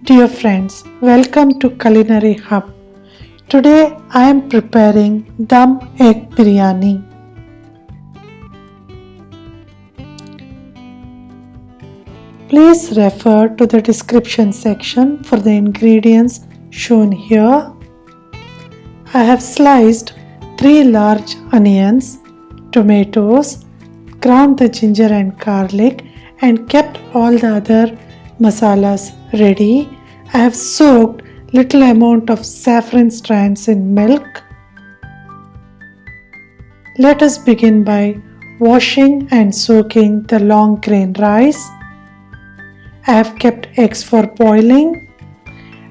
Dear friends, welcome to Culinary Hub. Today I am preparing dum egg biryani. Please refer to the description section for the ingredients shown here. I have sliced 3 large onions, tomatoes, ground the ginger and garlic and kept all the other masalas ready. I have soaked little amount of saffron strands in milk. Let us begin by washing and soaking the long grain rice. I have kept eggs for boiling,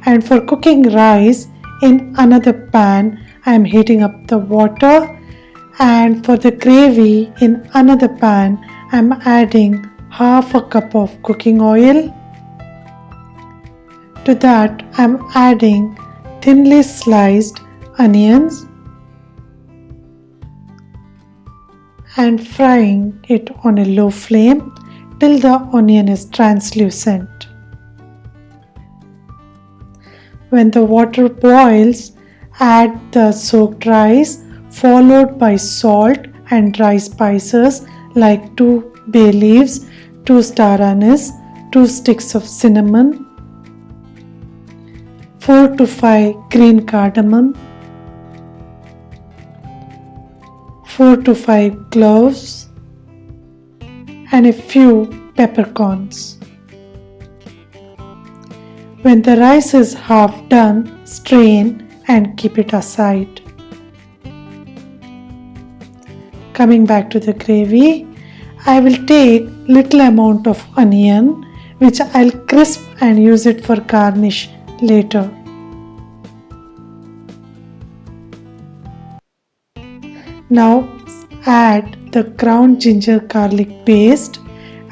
and for cooking rice in another pan I am heating up the water, and for the gravy in another pan I am adding half a cup of cooking oil. To that I am adding thinly sliced onions and frying it on a low flame till the onion is translucent. When the water boils, add the soaked rice followed by salt and dry spices like 2 bay leaves, 2 star anise, 2 sticks of cinnamon, 4 to 5 green cardamom, 4 to 5 cloves, and a few peppercorns. When the rice is half done, strain and keep it aside. Coming back to the gravy, I will take little amount of onion which I'll crisp and use it for garnish later. Now add the ground ginger garlic paste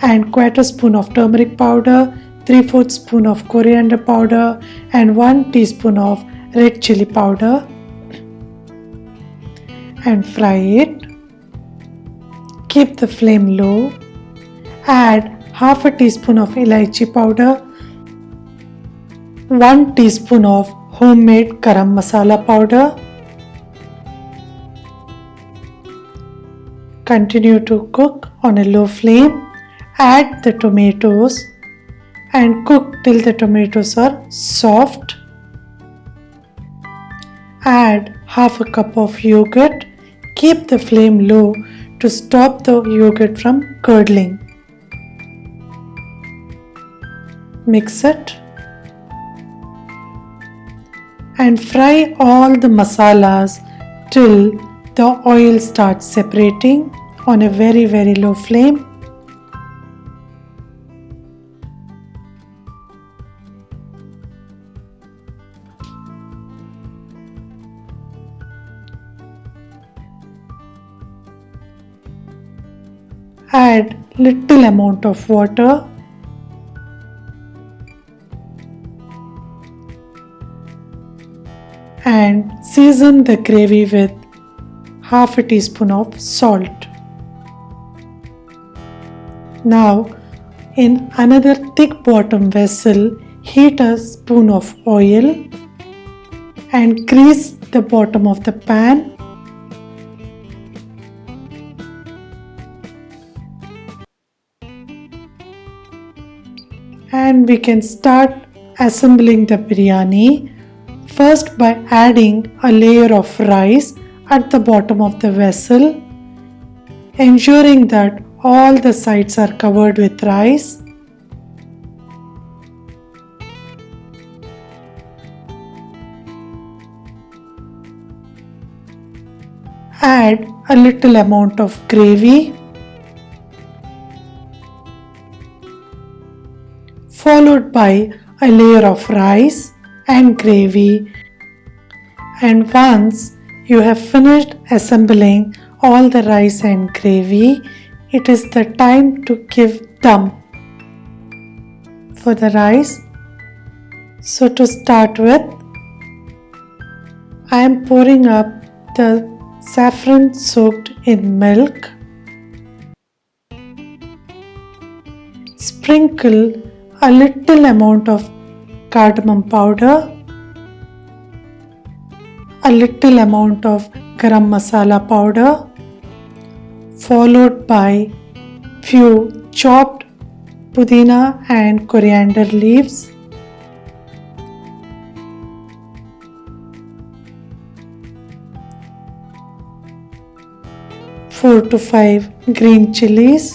and 1/4 spoon of turmeric powder, 3/4 spoon of coriander powder and 1 teaspoon of red chili powder and fry it. Keep the flame low. Add half a teaspoon of elaichi powder, 1 teaspoon of homemade garam masala powder. Continue to cook on a low flame. Add the tomatoes and cook till the tomatoes are soft. Add half a cup of yogurt. Keep the flame low to stop the yogurt from curdling. Mix it and fry all the masalas till the oil starts separating on a very low flame. Add little amount of water and season the gravy with half a teaspoon of salt. Now in another thick bottom vessel, heat a spoon of oil and grease the bottom of the pan. And we can start assembling the biryani first by adding a layer of rice at the bottom of the vessel, ensuring that all the sides are covered with rice. Add a little amount of gravy, followed by a layer of rice and gravy, and once you have finished assembling all the rice and gravy, it is the time to give dum for the rice. So to start with, I am pouring up the saffron soaked in milk. Sprinkle a little amount of cardamom powder, a little amount of garam masala powder, followed by few chopped pudina and coriander leaves, 4 to 5 green chilies,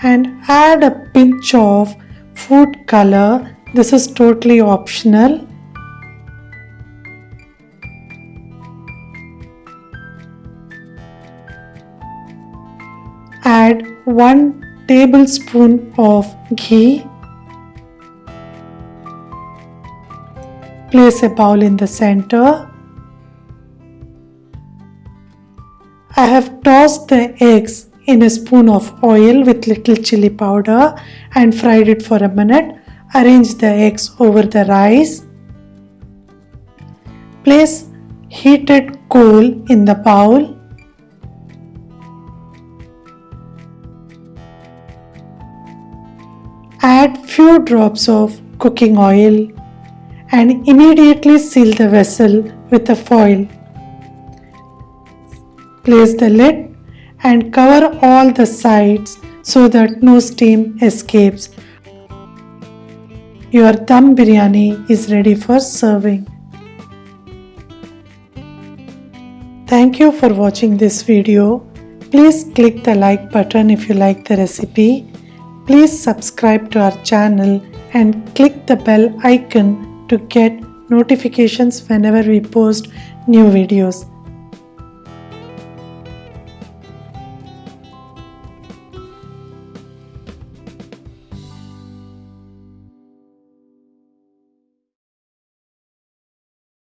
and add a pinch of food color. This is totally optional. Add 1 tablespoon of ghee. Place a bowl in the center. I have tossed the eggs in a spoon of oil with little chili powder and fried it for a minute. Arrange the eggs over the rice. Place heated coal in the bowl. Add few drops of cooking oil and immediately seal the vessel with a foil. Place the lid and cover all the sides so that no steam escapes. Your dum biryani is ready for serving. Thank you for watching this video. Please click the like button if you like the recipe. Please subscribe to our channel and click the bell icon to get notifications whenever we post new videos.